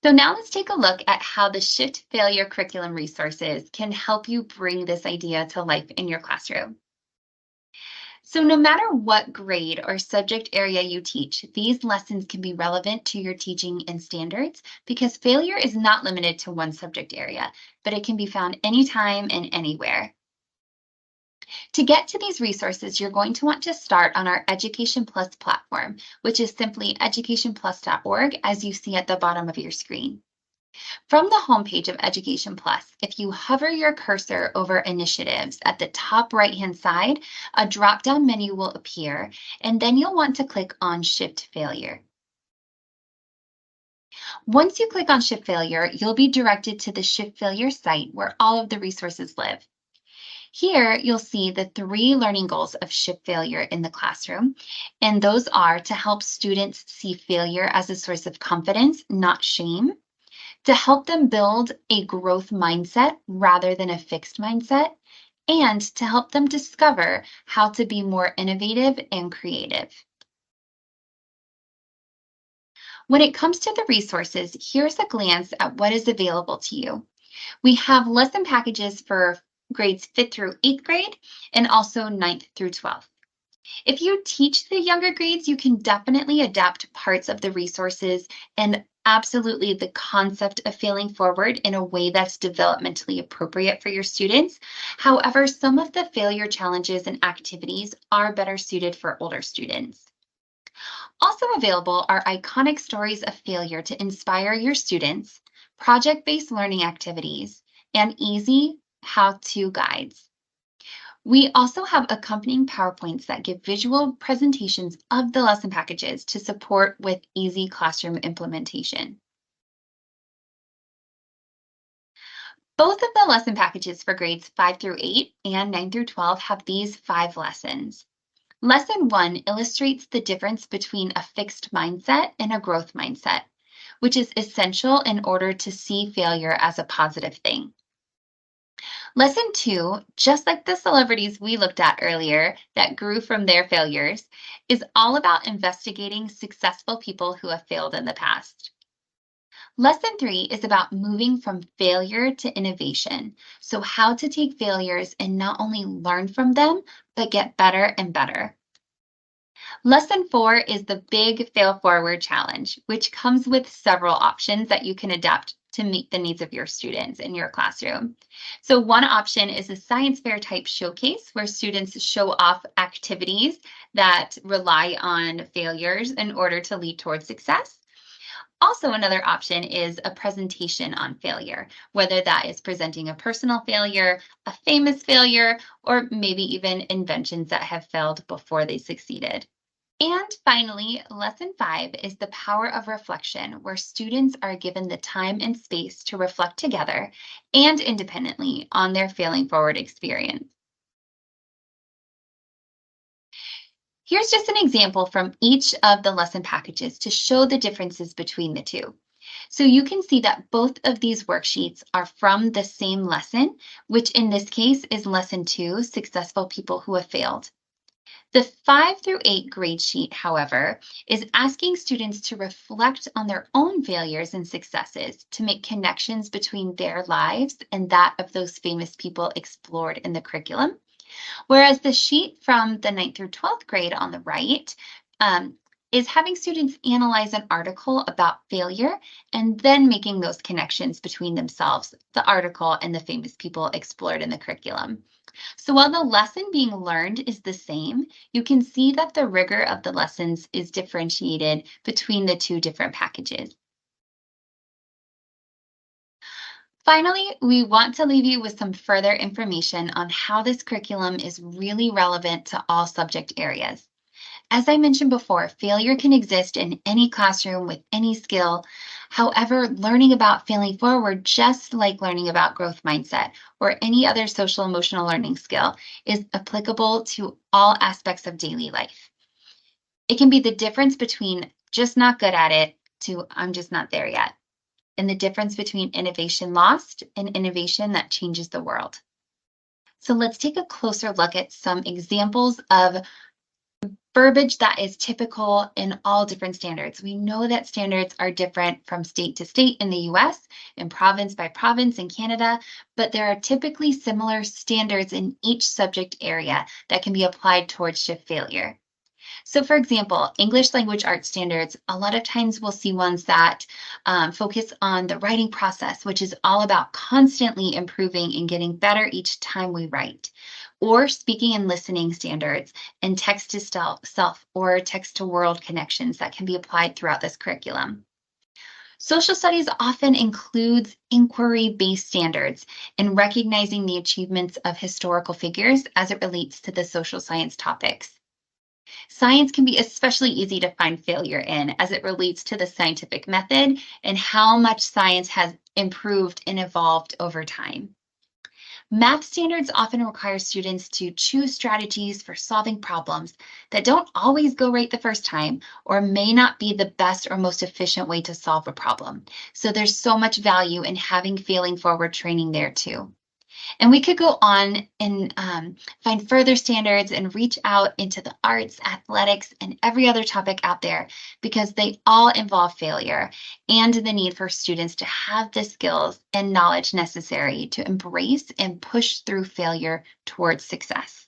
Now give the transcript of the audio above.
So now let's take a look at how the Shift Failure curriculum resources can help you bring this idea to life in your classroom. So no matter what grade or subject area you teach, these lessons can be relevant to your teaching and standards because failure is not limited to one subject area, but it can be found anytime and anywhere. To get to these resources, you're going to want to start on our Education Plus platform, which is simply educationplus.org, as you see at the bottom of your screen. From the homepage of Education Plus, if you hover your cursor over initiatives at the top right-hand side, a drop-down menu will appear, and then you'll want to click on Shift Failure. Once you click on Shift Failure, you'll be directed to the Shift Failure site where all of the resources live. Here, you'll see the 3 learning goals of Shift Failure in the classroom, and those are to help students see failure as a source of confidence, not shame, to help them build a growth mindset rather than a fixed mindset, and to help them discover how to be more innovative and creative. When it comes to the resources, here's a glance at what is available to you. We have lesson packages for grades 5th through 8th grade and also 9th through 12th. If you teach the younger grades, you can definitely adapt parts of the resources and absolutely the concept of failing forward in a way that's developmentally appropriate for your students. However, some of the failure challenges and activities are better suited for older students. Also available are iconic stories of failure to inspire your students, project-based learning activities, and easy how-to guides. We also have accompanying PowerPoints that give visual presentations of the lesson packages to support with easy classroom implementation. Both of the lesson packages for grades 5 through 8 and 9 through 12 have these 5 lessons. Lesson 1 illustrates the difference between a fixed mindset and a growth mindset, which is essential in order to see failure as a positive thing. Lesson 2, just like the celebrities we looked at earlier that grew from their failures, is all about investigating successful people who have failed in the past. Lesson 3 is about moving from failure to innovation. So how to take failures and not only learn from them, but get better and better. Lesson 4 is the Big Fail Forward Challenge, which comes with several options that you can adapt to meet the needs of your students in your classroom. So one option is a science fair type showcase where students show off activities that rely on failures in order to lead towards success. Also, another option is a presentation on failure, whether that is presenting a personal failure, a famous failure, or maybe even inventions that have failed before they succeeded. And finally, lesson 5 is the power of reflection, where students are given the time and space to reflect together and independently on their failing forward experience. Here's just an example from each of the lesson packages to show the differences between the two. So you can see that both of these worksheets are from the same lesson, which in this case is lesson 2, Successful People Who Have Failed. The 5 through 8 grade sheet, however, is asking students to reflect on their own failures and successes to make connections between their lives and that of those famous people explored in the curriculum. Whereas the sheet from the 9th through 12th grade on the right is having students analyze an article about failure and then making those connections between themselves, the article, and the famous people explored in the curriculum. So while the lesson being learned is the same, you can see that the rigor of the lessons is differentiated between the two different packages. Finally, we want to leave you with some further information on how this curriculum is really relevant to all subject areas. As I mentioned before, failure can exist in any classroom with any skill. However, learning about failing forward, just like learning about growth mindset or any other social emotional learning skill, is applicable to all aspects of daily life. It can be the difference between just not good at it to I'm just not there yet, and the difference between innovation lost and innovation that changes the world. So let's take a closer look at some examples of Verbiage that is typical in all different standards. We know that standards are different from state to state in the US and province by province in Canada, but there are typically similar standards in each subject area that can be applied towards shift failure. So, for example, English language arts standards, a lot of times we'll see ones that focus on the writing process, which is all about constantly improving and getting better each time we write, or speaking and listening standards and text to self or text to world connections that can be applied throughout this curriculum. Social studies often includes inquiry-based standards in recognizing the achievements of historical figures as it relates to the social science topics. Science can be especially easy to find failure in as it relates to the scientific method and how much science has improved and evolved over time. Math standards often require students to choose strategies for solving problems that don't always go right the first time or may not be the best or most efficient way to solve a problem. So there's so much value in having failing forward training there too. And we could go on and find further standards and reach out into the arts, athletics, and every other topic out there because they all involve failure and the need for students to have the skills and knowledge necessary to embrace and push through failure towards success.